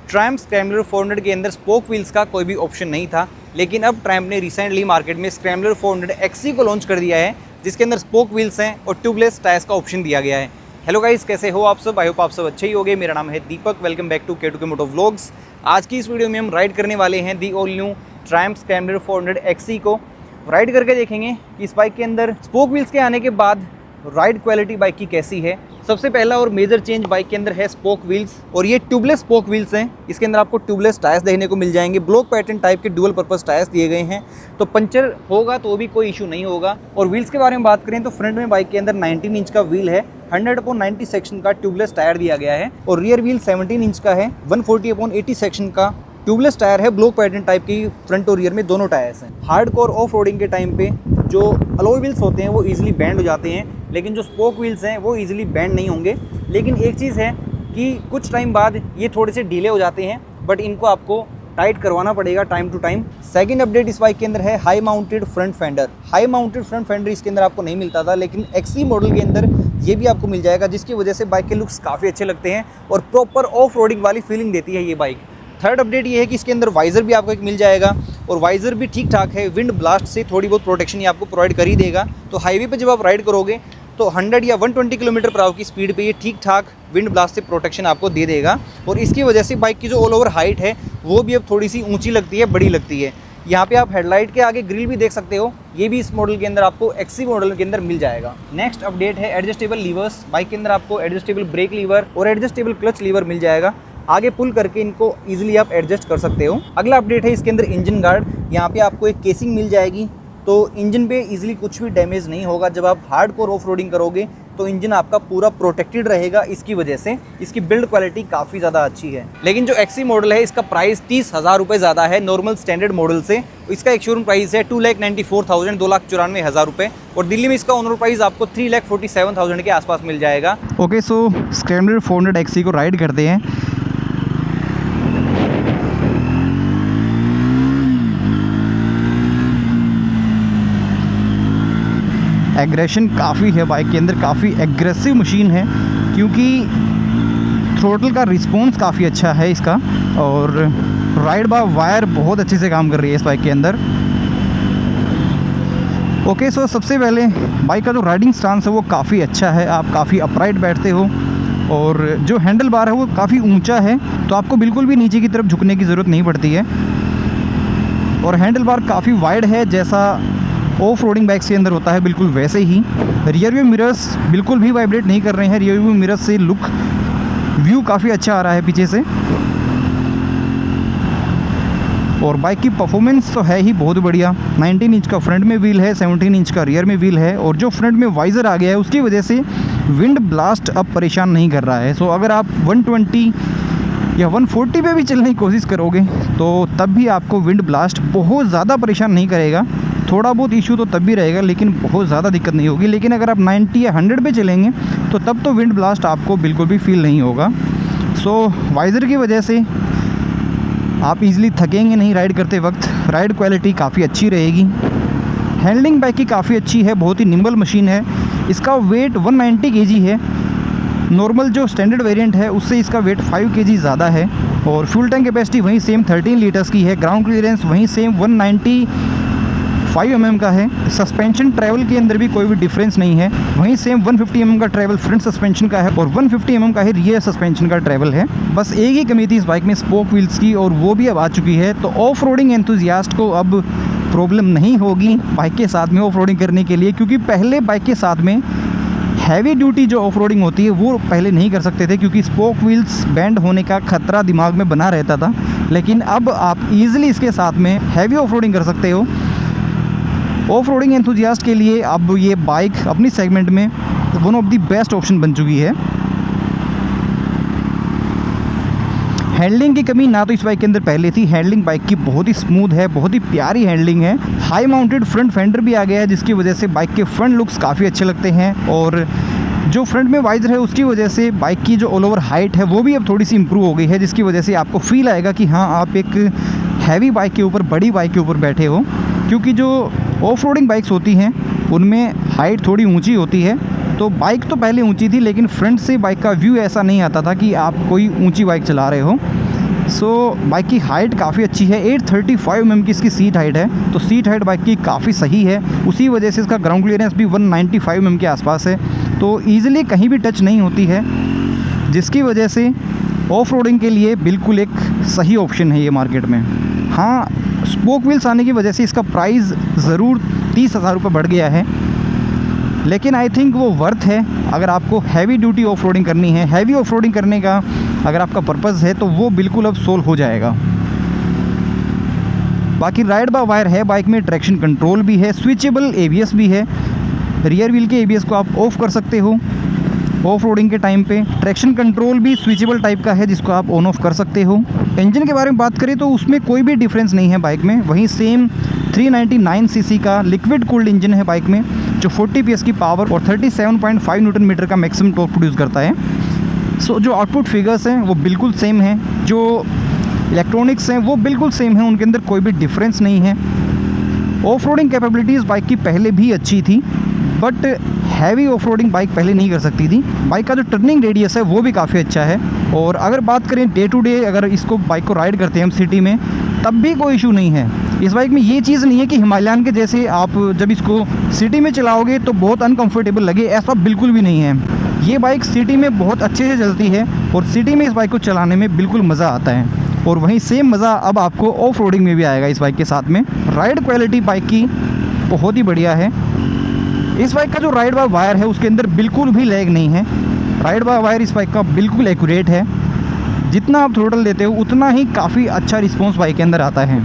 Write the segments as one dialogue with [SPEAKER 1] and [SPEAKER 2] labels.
[SPEAKER 1] Triumph scrambler 400 के अंदर spoke wheels का कोई भी ऑप्शन नहीं था, लेकिन अब ट्रायम्फ ने रिसेंटली मार्केट में स्क्रैम्बलर 400 XE को लॉन्च कर दिया है, जिसके अंदर स्पोक व्हील्स हैं और ट्यूबलेस टायर्स का ऑप्शन दिया गया है। हेलो गाइस, कैसे हो आप सब? आई होप आप सब अच्छे ही होंगे। मेरा नाम है Deepak, welcome back to K2K moto vlogs. आज की इस वीडियो में हम राइड करने वाले हैं the all new Triumph scrambler 400 XE को। राइड करके देखेंगे कि इस बाइक के अंदर स्पोक व्हील्स के आने के बाद राइड क्वालिटी बाइक की कैसी है। सबसे पहला और मेजर चेंज बाइक के अंदर है स्पोक व्हील्स, और ये ट्यूबलेस स्पोक व्हील्स हैं। इसके अंदर आपको ट्यूबलेस टायर्स देखने को मिल जाएंगे। ब्लॉक पैटर्न टाइप के डुअल पर्पस टायर्स दिए गए हैं, तो पंचर होगा तो भी कोई इशू नहीं होगा। और व्हील्स के बारे में बात करें तो फ्रंट में बाइक के अंदर 19 इंच का व्हील है, 100/90 सेक्शन का ट्यूबलेस टायर दिया गया है, और रियर व्हील 17 इंच का है, 140/80 सेक्शन का ट्यूबलेस टायर है। ब्लॉक पैटर्न टाइप की फ्रंट और रियर में दोनों टायर्स हैं। हार्डकोर ऑफ रोडिंग के टाइम पे जो अलॉय व्हील्स होते हैं वो इजीली बैंड हो जाते हैं, लेकिन जो स्पोक व्हील्स हैं वो इजीली बैंड नहीं होंगे। लेकिन एक चीज़ है कि कुछ टाइम बाद ये थोड़े से डीले हो जाते हैं, बट इनको आपको टाइट करवाना पड़ेगा time to time. Second update इस बाइक के अंदर है high mounted front fender. High mounted front fender इसके अंदर आपको नहीं मिलता था, लेकिन XE मॉडल के अंदर ये भी आपको मिल जाएगा, जिसकी वजह से बाइक के लुक्स काफ़ी अच्छे लगते हैं और प्रॉपर ऑफ रोडिंग वाली फीलिंग देती है ये बाइक। थर्ड अपडेट ये है कि इसके अंदर वाइज़र भी आपको एक मिल जाएगा, और वाइज़र भी ठीक ठाक है। विंड ब्लास्ट से थोड़ी बहुत प्रोटेक्शन ये आपको प्रोवाइड कर ही देगा। तो हाईवे पे जब आप राइड करोगे तो 100 या 120 किलोमीटर पर आवर की स्पीड पे ये ठीक ठाक विंड ब्लास्ट से प्रोटेक्शन आपको दे देगा, और इसकी वजह से बाइक की जो ऑल ओवर हाइट है वो भी अब थोड़ी सी ऊंची लगती है, बड़ी लगती है। यहाँ पे आप हेडलाइट के आगे ग्रिल भी देख सकते हो, ये भी इस मॉडल के अंदर आपको XE मॉडल के अंदर मिल जाएगा। नेक्स्ट अपडेट है एडजस्टेबल लीवर्स। बाइक के अंदर आपको एडजस्टेबल ब्रेक लीवर और एडजस्टेबल क्लच लीवर मिल जाएगा। आगे पुल करके इनको इजीली आप एडजस्ट कर सकते हो। अगला अपडेट है इसके अंदर इंजन गार्ड। यहाँ पे आपको एक केसिंग मिल जाएगी, तो इंजन पे इजीली कुछ भी डैमेज नहीं होगा। जब आप हार्डकोर ऑफ रोडिंग करोगे तो इंजन आपका पूरा प्रोटेक्टेड रहेगा। इसकी वजह से इसकी बिल्ड क्वालिटी काफ़ी ज़्यादा अच्छी है। लेकिन जो XE मॉडल है इसका प्राइस 30,000 रुपये ज़्यादा है नॉर्मल स्टैंडर्ड मॉडल से। इसका एक शोरूम प्राइस है 2,94,000 2,94,000 रुपये, और दिल्ली में इसका ऑनर प्राइस आपको 3,47,000 के आसपास मिल जाएगा।
[SPEAKER 2] ओके, सो स्क्रैम्बलर 400 XE को राइड करते हैं। एग्रेशन काफ़ी है बाइक के अंदर, काफ़ी एग्रेसिव मशीन है, क्योंकि थ्रोटल का रिस्पॉन्स काफ़ी अच्छा है इसका, और राइड बाय वायर बहुत अच्छे से काम कर रही है इस बाइक के अंदर। ओके, सो सबसे पहले बाइक का जो राइडिंग स्टांस है वो काफ़ी अच्छा है। आप काफ़ी अपराइट बैठते हो, और जो हैंडल बार है वो काफ़ी ऊंचा है, तो आपको बिल्कुल भी नीचे की तरफ झुकने की ज़रूरत नहीं पड़ती है। और हैंडल बार काफ़ी वाइड है, जैसा ऑफ रोडिंग बाइक्स के अंदर होता है बिल्कुल वैसे ही। रियर व्यू मिरर्स बिल्कुल भी वाइब्रेट नहीं कर रहे हैं। रियर व्यू मिरर्स से लुक व्यू काफ़ी अच्छा आ रहा है पीछे से, और बाइक की परफॉर्मेंस तो है ही बहुत बढ़िया। 19 इंच का फ्रंट में व्हील है, 17 इंच का रियर में व्हील है, और जो फ्रंट में वाइज़र आ गया है उसकी वजह से विंड ब्लास्ट अब परेशान नहीं कर रहा है। सो अगर आप 120 या 140 पे भी चलने की कोशिश करोगे तो तब भी आपको विंड ब्लास्ट बहुत ज़्यादा परेशान नहीं करेगा। थोड़ा बहुत इशू तो तब भी रहेगा, लेकिन बहुत ज़्यादा दिक्कत नहीं होगी। लेकिन अगर आप 90 या 100 पे चलेंगे तो तब तो विंड ब्लास्ट आपको बिल्कुल भी फील नहीं होगा। सो वाइज़र की वजह से आप इजीली थकेंगे नहीं राइड करते वक्त। राइड क्वालिटी काफ़ी अच्छी रहेगी। हैंडलिंग बाइक की काफ़ी अच्छी है, बहुत ही निम्बल मशीन है। इसका वेट 190 kg है। नॉर्मल जो स्टैंडर्ड वेरिएंट है उससे इसका वेट 5 kg ज़्यादा है, और फ्यूल टैंक कैपेसिटी वहीं सेम 13 लीटर्स की है। ग्राउंड क्लियरेंस वहीं सेम 195 mm का है। सस्पेंशन ट्रैवल के अंदर भी कोई भी डिफरेंस नहीं है, वहीं सेम 150 mm का ट्रैवल फ्रंट सस्पेंशन का है, और 150 mm का ही रियर सस्पेंशन का ट्रैवल है। बस एक ही कमी थी इस बाइक में, स्पोक व्हील्स की, और वो भी अब आ चुकी है। तो ऑफ रोडिंग एंथुजियास्ट को अब प्रॉब्लम नहीं होगी बाइक के साथ में ऑफ रोडिंग करने के लिए, क्योंकि पहले बाइक के साथ में हैवी ड्यूटी जो ऑफ रोडिंग होती है वो पहले नहीं कर सकते थे, क्योंकि स्पोक व्हील्स बैंड होने का खतरा दिमाग में बना रहता था। लेकिन अब आप ईजिली इसके साथ में हैवी ऑफ रोडिंग कर सकते हो। ऑफ रोडिंग एंथुजियास्ट के लिए अब ये बाइक अपनी सेगमेंट में one of the best option बन चुकी है। हैंडलिंग की कमी ना तो इस बाइक के अंदर पहले थी। हैंडलिंग बाइक की बहुत ही स्मूथ है, बहुत ही प्यारी हैंडलिंग है। हाई माउंटेड फ्रंट फेंडर भी आ गया है, जिसकी वजह से बाइक के फ्रंट लुक्स काफ़ी अच्छे लगते हैं, और जो फ्रंट में वाइजर है उसकी वजह से बाइक की जो ऑल ओवर हाइट है वो भी अब थोड़ी सी इंप्रूव हो गई है, जिसकी वजह से आपको फील आएगा कि हाँ आप एक हैवी बाइक के ऊपर, बड़ी बाइक के ऊपर बैठे हो। क्योंकि जो ऑफ रोडिंग बाइक्स होती हैं उनमें हाइट थोड़ी ऊंची होती है, तो बाइक तो पहले ऊंची थी लेकिन फ्रंट से बाइक का व्यू ऐसा नहीं आता था कि आप कोई ऊंची बाइक चला रहे हो। सो बाइक की हाइट काफ़ी अच्छी है, 835 mm की इसकी सीट हाइट है, तो सीट हाइट बाइक की काफ़ी सही है। उसी वजह से इसका ग्राउंड क्लियरेंस भी 195 mm के आसपास है, तो ईज़िली कहीं भी टच नहीं होती है, जिसकी वजह से ऑफ रोडिंग के लिए बिल्कुल एक सही ऑप्शन है ये मार्केट में। हाँ, स्पोक व्हील्स आने की वजह से इसका प्राइस ज़रूर 30,000 रुपये बढ़ गया है, लेकिन आई थिंक वो वर्थ है। अगर आपको हैवी ड्यूटी ऑफ रोडिंग करनी है, हैवी ऑफ रोडिंग करने का अगर आपका पर्पज़ है, तो वो बिल्कुल अब सोल्व हो जाएगा। बाकी राइड बाय वायर है बाइक में, ट्रैक्शन कंट्रोल भी है, स्विचेबल ABS भी है, रियर व्हील के ABS को आप ऑफ़ कर सकते हो ऑफ रोडिंग के टाइम पे। ट्रैक्शन कंट्रोल भी स्विचेबल टाइप का है जिसको आप ऑन ऑफ कर सकते हो। इंजन के बारे में बात करें तो उसमें कोई भी डिफरेंस नहीं है बाइक में, वहीं सेम 399 cc का लिक्विड कूल्ड इंजन है बाइक में, जो 40 PS की पावर और 37.5 न्यूटन मीटर का मैक्सिमम टॉर्क प्रोड्यूस करता है। सो जो आउटपुट फिगर्स हैं वो बिल्कुल सेम हैं, जो इलेक्ट्रॉनिक्स हैं वो बिल्कुल सेम हैं, उनके अंदर कोई भी डिफरेंस नहीं है। ऑफ रोडिंग कैपेबिलिटीज़ बाइक की पहले भी अच्छी थी, but heavy off roading bike पहले नहीं कर सकती थी। बाइक का जो टर्निंग रेडियस है वो भी काफ़ी अच्छा है, और अगर बात करें डे टू डे अगर इसको बाइक को राइड करते हैं हम सिटी में, तब भी कोई इशू नहीं है। इस बाइक में ये चीज़ नहीं है कि हिमालयन के जैसे आप जब इसको सिटी में चलाओगे तो बहुत अनकंफर्टेबल लगे, ऐसा बिल्कुल भी नहीं है। ये बाइक सिटी में बहुत अच्छे से चलती है, और सिटी में इस बाइक को चलाने में बिल्कुल मज़ा आता है, और वहीं सेम मज़ा अब आपको ऑफ रोडिंग में भी आएगा इस बाइक के साथ में। राइड क्वालिटी बाइक की बहुत ही बढ़िया है। इस बाइक का जो राइड बाय वायर है उसके अंदर बिल्कुल भी लैग नहीं है। राइड बाय वायर इस बाइक का बिल्कुल एक्यूरेट है, जितना आप थ्रोटल देते हो उतना ही काफ़ी अच्छा रिस्पॉन्स बाइक के अंदर आता है।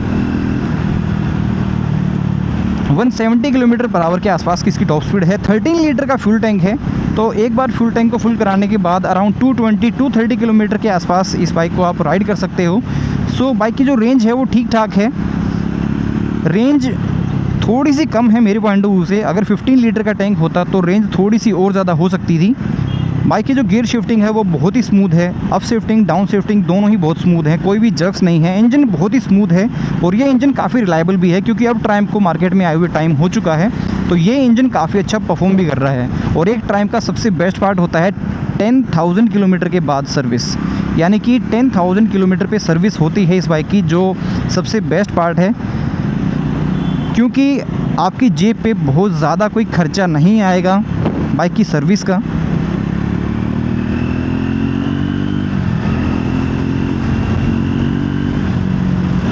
[SPEAKER 2] 170 किलोमीटर पर आवर के आसपास की इसकी टॉप स्पीड है। 13 लीटर का फ्यूल टैंक है, तो एक बार फ्यूल टैंक को फुल कराने के बाद अराउंड 220-230 किलोमीटर के आसपास इस बाइक को आप राइड कर सकते हो। सो बाइक की जो रेंज है वो ठीक ठाक है, रेंज थोड़ी सी कम है मेरे पॉइंट ऑफ व्यू से। अगर 15 लीटर का टैंक होता तो रेंज थोड़ी सी और ज़्यादा हो सकती थी। बाइक की जो गियर शिफ्टिंग है वो बहुत ही स्मूथ है, अप शिफ्टिंग डाउन शिफ्टिंग दोनों ही बहुत स्मूथ है, कोई भी जर्क्स नहीं है। इंजन बहुत ही स्मूथ है, और ये इंजन काफ़ी रिलायबल भी है, क्योंकि अब ट्रायम्फ को मार्केट में आए हुए टाइम हो चुका है, तो ये इंजन काफ़ी अच्छा परफॉर्म भी कर रहा है। और एक ट्रायम्फ का सबसे बेस्ट पार्ट होता है 10,000 किलोमीटर के बाद सर्विस, यानी कि 10,000 किलोमीटर पे सर्विस होती है इस बाइक की, जो सबसे बेस्ट पार्ट है, क्योंकि आपकी जेब पे बहुत ज़्यादा कोई खर्चा नहीं आएगा बाइक की सर्विस का।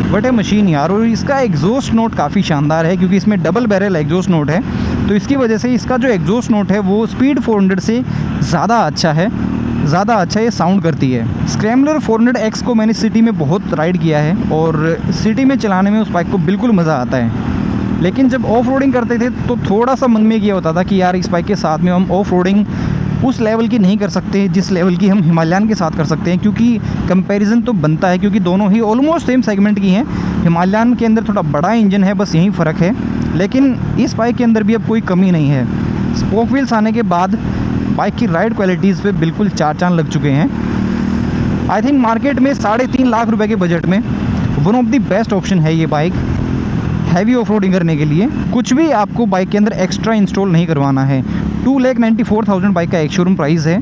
[SPEAKER 2] बट है मशीन यार, और इसका एग्जॉस्ट नोट काफ़ी शानदार है, क्योंकि इसमें डबल बैरल एग्जॉस्ट नोट है, तो इसकी वजह से इसका जो एग्जॉस्ट नोट है वो स्पीड 400 से ज़्यादा अच्छा है, ये साउंड करती है। स्क्रैम्बलर 400X को मैंने सिटी में बहुत राइड किया है, और सिटी में चलाने में उस बाइक को बिल्कुल मज़ा आता है, लेकिन जब ऑफ रोडिंग करते थे तो थोड़ा सा मन में ये होता था कि यार इस बाइक के साथ में हम ऑफ रोडिंग उस लेवल की नहीं कर सकते जिस लेवल की हम हिमालयन के साथ कर सकते हैं, क्योंकि कंपैरिजन तो बनता है, क्योंकि दोनों ही ऑलमोस्ट सेम सेगमेंट की हैं। हिमालयन के अंदर थोड़ा बड़ा इंजन है, बस यही फ़र्क है, लेकिन इस बाइक के अंदर भी अब कोई कमी नहीं है। स्पोक व्हील्स आने के बाद बाइक की राइड क्वालिटीज़ पे बिल्कुल चार चांद लग चुके हैं। आई थिंक मार्केट में 3.5 लाख रुपए के बजट में one of the best option है ये बाइक हैवी ऑफ रोडिंग करने के लिए। कुछ भी आपको बाइक के अंदर एक्स्ट्रा इंस्टॉल नहीं करवाना है। 2,94,000 बाइक का एक शोरूम प्राइस है,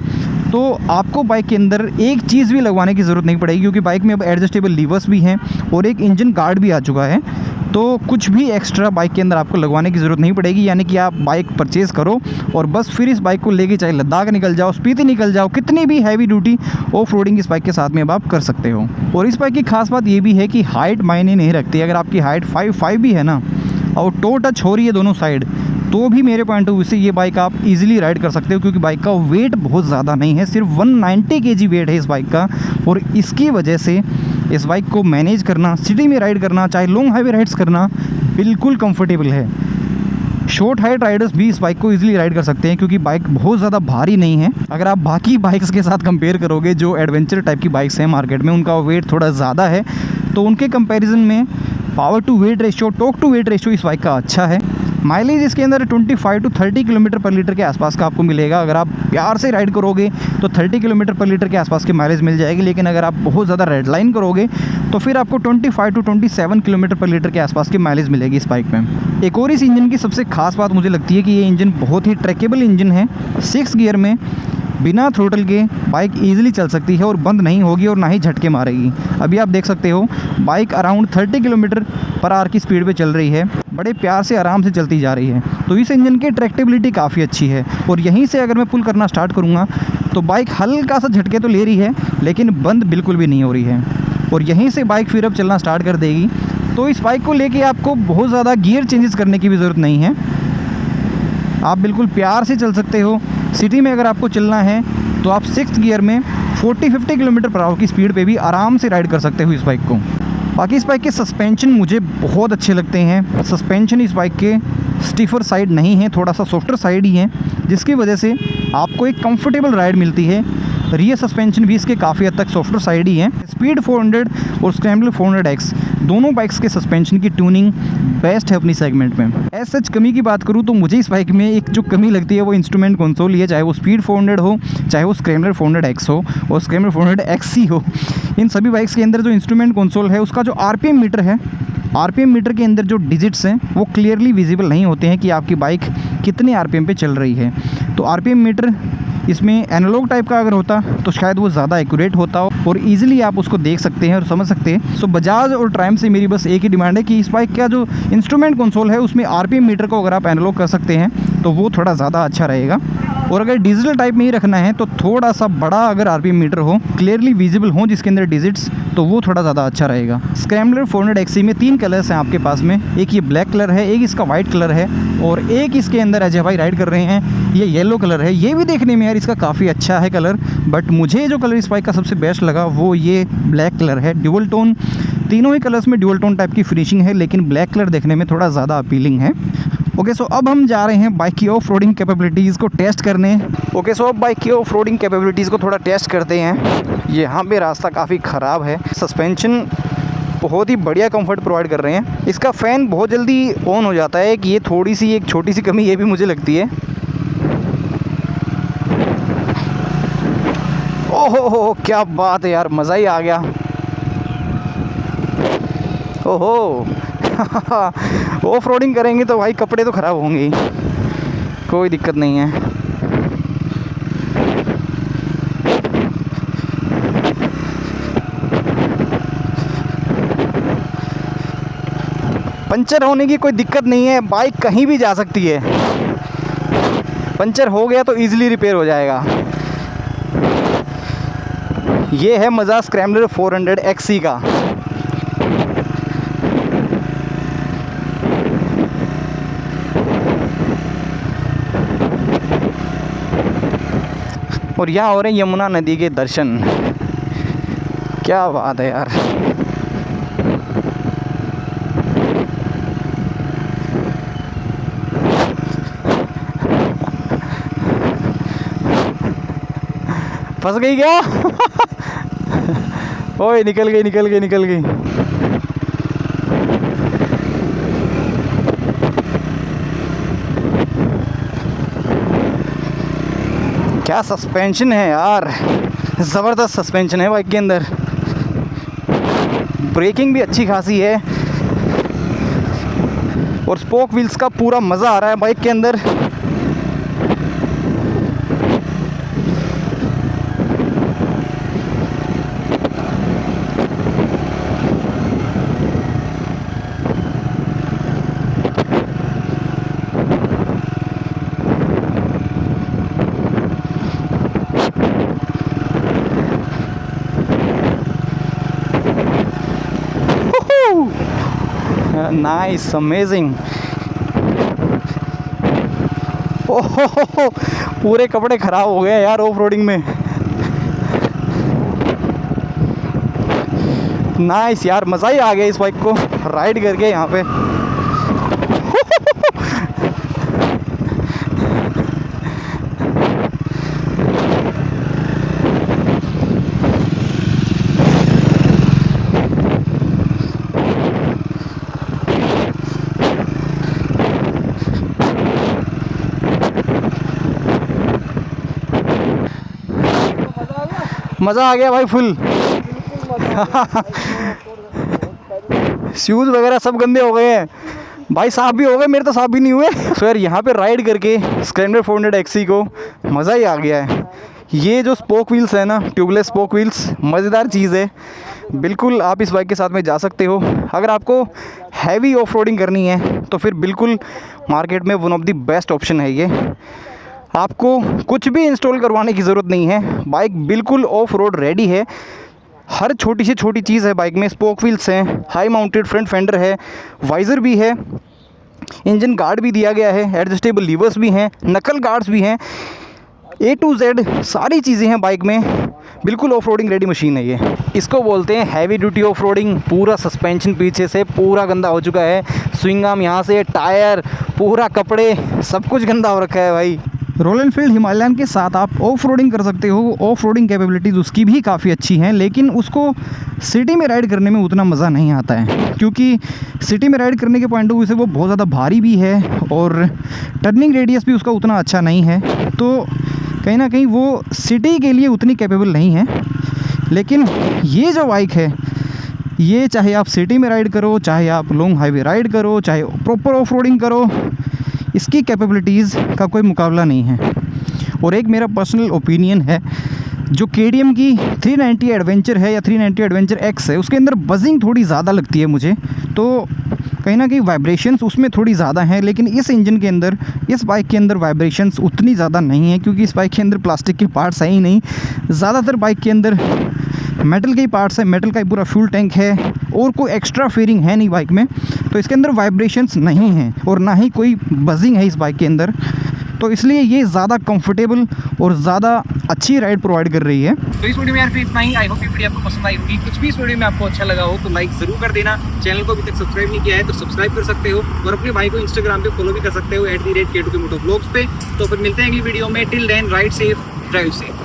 [SPEAKER 2] तो आपको बाइक के अंदर एक चीज़ भी लगवाने की ज़रूरत नहीं पड़ेगी, क्योंकि बाइक में अब एडजस्टेबल लीवर्स भी हैं और एक इंजन गार्ड भी आ चुका है, तो कुछ भी एक्स्ट्रा बाइक के अंदर आपको लगवाने की ज़रूरत नहीं पड़ेगी। यानी कि आप बाइक परचेज़ करो और बस फिर इस बाइक को लेके चाहे लद्दाख निकल जाओ, स्पीति निकल जाओ, कितनी भी हैवी ड्यूटी ऑफ रोडिंग इस बाइक के साथ में अब आप कर सकते हो। और इस बाइक की खास बात ये भी है कि हाइट मायने नहीं रखती। अगर आपकी हाइट 5'5" भी है ना, और टो टच हो रही है दोनों साइड, तो भी मेरे पॉइंट ऑफ व्यू से ये बाइक आप इजीली राइड कर सकते हो, क्योंकि बाइक का वेट बहुत ज़्यादा नहीं है, सिर्फ 190 kg वेट है इस बाइक का। और इसकी वजह से इस बाइक को मैनेज करना, सिटी में राइड करना, चाहे लॉन्ग हाईवे राइड्स करना, बिल्कुल कंफर्टेबल है। शॉर्ट हाइट राइडर्स भी इस बाइक को इजीली राइड कर सकते हैं, क्योंकि बाइक बहुत ज़्यादा भारी नहीं है। अगर आप बाकी बाइक्स के साथ कंपेयर करोगे, जो एडवेंचर टाइप की बाइक्स हैं मार्केट में, उनका वेट थोड़ा ज़्यादा है, तो उनके कंपैरिजन में power to weight ratio, torque to weight ratio इस बाइक का अच्छा है। माइलेज इसके अंदर 25 to 30 किलोमीटर पर लीटर के आसपास का आपको मिलेगा। अगर आप प्यार से राइड करोगे तो 30 किलोमीटर पर लीटर के आसपास की माइलेज मिल जाएगी, लेकिन अगर आप बहुत ज़्यादा रेड लाइन करोगे तो फिर आपको 25 to 27 किलोमीटर पर लीटर के आसपास की माइलेज मिलेगी इस बाइक में। एक और इस इंजन की सबसे खास बात मुझे लगती है कि ये इंजन बहुत ही ट्रैकेबल इंजन है। 6 गियर में बिना थ्रोटल के बाइक ईजिली चल सकती है और बंद नहीं होगी और ना ही झटके मारेगी। अभी आप देख सकते हो bike around 30 kilometre per hour की स्पीड पे चल रही है, बड़े प्यार से आराम से चलती जा रही है। तो इस इंजन की ट्रैक्टेबिलिटी काफ़ी अच्छी है और यहीं से अगर मैं पुल करना स्टार्ट करूँगा तो बाइक हल्का सा झटके तो ले रही है लेकिन बंद बिल्कुल भी नहीं हो रही है। और यहीं से बाइक फिर अब चलना स्टार्ट कर देगी। तो इस बाइक को लेके आपको बहुत ज़्यादा गियर चेंजेस करने की भी ज़रूरत नहीं है, आप बिल्कुल प्यार से चल सकते हो। सिटी में अगर आपको चलना है तो आप 6th गियर में 40-50 किलोमीटर पर आवर की स्पीड पे भी आराम से राइड कर सकते हो इस बाइक को। बाकी इस बाइक के सस्पेंशन मुझे बहुत अच्छे लगते हैं। सस्पेंशन इस बाइक के स्टिफर साइड नहीं है, थोड़ा सा सॉफ्टर साइड ही है, जिसकी वजह से आपको एक कंफर्टेबल राइड मिलती है। रियर सस्पेंशन भी इसके काफ़ी हद तक सॉफ्टर साइड ही है। स्पीड 400 और स्क्रैम्बलर 400X दोनों बाइक्स के सस्पेंशन की ट्यूनिंग बेस्ट है अपनी सेगमेंट में। एज सच कमी की बात करूँ तो मुझे इस बाइक में एक जो कमी लगती है वो इंस्ट्रूमेंट कंसोल ही है, चाहे वो स्पीड 400 हो, चाहे वो स्क्रैम्बलर 400X हो और स्क्रैम्बलर 400XC हो। इन सभी बाइक्स के अंदर जो इंस्ट्रूमेंट कंसोल है उसका जो RPM मीटर है, RPM मीटर के अंदर जो डिजिट्स हैं वो क्लियरली विजिबल नहीं होते हैं कि आपकी बाइक कितने RPM पे चल रही है। तो RPM मीटर इसमें एनालॉग टाइप का अगर होता तो शायद वो ज़्यादा एक्यूरेट होता और ईजिली आप उसको देख सकते हैं और समझ सकते हैं। सो बजाज और ट्रायम्फ से मेरी बस एक ही डिमांड है कि इस बाइक का जो इंस्ट्रूमेंट कंसोल है उसमें RPM मीटर को अगर आप एनालॉग कर सकते हैं तो वो थोड़ा ज़्यादा अच्छा रहेगा। और अगर डिजिटल टाइप में ही रखना है तो थोड़ा सा बड़ा अगर RPM मीटर हो, क्लियरली विजिबल हो जिसके अंदर डिजिट्स, तो वो थोड़ा ज़्यादा अच्छा रहेगा। स्क्रैम्बलर 400XC में 3 कलर्स हैं आपके पास में, एक ये ब्लैक कलर है, एक इसका वाइट कलर है और एक इसके अंदर अजय भाई राइड कर रहे हैं ये येलो कलर है। ये भी देखने में यार इसका काफ़ी अच्छा है कलर, बट मुझे जो कलर इस बाइक का सबसे बेस्ट लगा वो ये ब्लैक कलर है। ड्यूअल टोन, तीनों ही कलर्स में ड्यूअल टोन टाइप की फिनिशिंग है, लेकिन ब्लैक कलर देखने में थोड़ा ज़्यादा अपीलिंग है। ओके सो अब हम जा रहे हैं बाइक की ऑफ रोडिंग कैपेबिलिटीज़ को टेस्ट करने। ओके सो अब बाइक की ऑफ रोडिंग कैपेबिलिटीज़ को थोड़ा टेस्ट करते हैं। यहाँ पे रास्ता काफ़ी ख़राब है, सस्पेंशन बहुत ही बढ़िया कंफर्ट प्रोवाइड कर रहे हैं। इसका फ़ैन बहुत जल्दी ऑन हो जाता है कि ये थोड़ी सी एक छोटी सी कमी ये भी मुझे लगती है। ओहो क्या बात है यार, मज़ा ही आ गया। ओहो ऑफ रोडिंग करेंगे तो भाई कपड़े तो ख़राब होंगे ही, कोई दिक्कत नहीं है। पंचर होने की कोई दिक्कत नहीं है, बाइक कहीं भी जा सकती है। पंचर हो गया तो इजीली रिपेयर हो जाएगा। ये है मज़ा स्क्रैम्बलर 400XC का। और यहाँ हो रहे हैं यमुना नदी के दर्शन, क्या बात है यार। फंस गई क्या? ओए निकल गई निकल गई निकल गई। क्या सस्पेंशन है यार, ज़बरदस्त सस्पेंशन है बाइक के अंदर। ब्रेकिंग भी अच्छी खासी है और स्पोक व्हील्स का पूरा मज़ा आ रहा है बाइक के अंदर। Nice, amazing. ओहो पूरे कपड़े ख़राब हो गए यार ऑफ रोडिंग में। नाइस यार, मज़ा ही आ गया इस बाइक को राइड करके यहाँ पे। मज़ा आ गया भाई फुल। शूज़ वगैरह सब गंदे हो गए हैं भाई, साफ भी हो गए, मेरे तो साफ भी नहीं हुए। सो यार यहाँ पे राइड करके स्क्रैम्बलर 400XC को मज़ा ही आ गया है। ये जो स्पोक व्हील्स है ना, ट्यूबलेस स्पोक व्हील्स, मज़ेदार चीज़ है। बिल्कुल आप इस बाइक के साथ में जा सकते हो। अगर आपको हैवी ऑफ रोडिंग करनी है तो फिर बिल्कुल मार्केट में one of the best option है ये। आपको कुछ भी इंस्टॉल करवाने की ज़रूरत नहीं है, बाइक बिल्कुल ऑफ रोड रेडी है। हर छोटी से छोटी चीज़ है बाइक में। स्पोक व्हील्स हैं, हाई माउंटेड फ्रंट फेंडर है, वाइज़र भी है, इंजन गार्ड भी दिया गया है, एडजस्टेबल लीवर्स भी हैं, नकल गार्ड्स भी हैं, A to Z सारी चीज़ें हैं बाइक में। बिल्कुल ऑफ रोडिंग रेडी मशीन है ये। इसको बोलते हैं हैवी ड्यूटी ऑफ रोडिंग। पूरा सस्पेंशन पीछे से पूरा गंदा हो चुका है, स्विंग आर्म यहाँ से, टायर, पूरा कपड़े, सब कुछ गंदा हो रखा है भाई। रॉयल एनफील्ड हिमालयन के साथ आप ऑफ रोडिंग कर सकते हो। ऑफ रोडिंग कैपेबिलिटीज़ उसकी भी काफ़ी अच्छी हैं, लेकिन उसको सिटी में राइड करने में उतना मज़ा नहीं आता है, क्योंकि सिटी में राइड करने के पॉइंट ऑफ व्यू से वो बहुत ज़्यादा भारी भी है और टर्निंग रेडियस भी उसका उतना अच्छा नहीं है। तो कहीं ना कहीं वो सिटी के लिए उतनी कैपेबल नहीं है। लेकिन ये जो बाइक है, ये चाहे आप सिटी में राइड करो, चाहे आप लॉन्ग हाईवे राइड करो, चाहे प्रॉपर ऑफ रोडिंग करो, इसकी कैपेबिलिटीज़ का कोई मुकाबला नहीं है। और एक मेरा पर्सनल ओपिनियन है, जो KTM की 390 एडवेंचर है या 390 एडवेंचर X है, उसके अंदर बजिंग थोड़ी ज़्यादा लगती है मुझे। तो कहीं ना कहीं वाइब्रेशंस उसमें थोड़ी ज़्यादा हैं, लेकिन इस इंजन के अंदर, इस बाइक के अंदर वाइब्रेशंस उतनी ज़्यादा नहीं है, क्योंकि इस बाइक के अंदर प्लास्टिक के पार्ट्स है ही नहीं। ज़्यादातर बाइक के अंदर मेटल के ही पार्ट्स है, मेटल का ही पूरा फ्यूल टैंक है और कोई एक्स्ट्रा फेयरिंग है नहीं बाइक में। तो इसके अंदर वाइब्रेशंस नहीं हैं और ना ही कोई बजिंग है इस बाइक के अंदर। तो इसलिए ये ज़्यादा कंफर्टेबल और ज़्यादा अच्छी राइड प्रोवाइड कर रही है।
[SPEAKER 1] तो इस वीडियो में यार फिर इतना ही। आई होप ये वीडियो आपको पसंद आई होगी। कुछ भी इस वीडियो में आपको अच्छा लगा हो तो लाइक ज़रूर कर देना। चैनल को अभी तक सब्सक्राइब नहीं किया है तो सब्सक्राइब कर सकते हो और अपने भाई को इंस्टाग्राम पे फॉलो भी कर सकते हो @K2K मोटो व्लॉग्स पे। तो फिर मिलते हैं अगली वीडियो में। Till then ride safe, drive safe.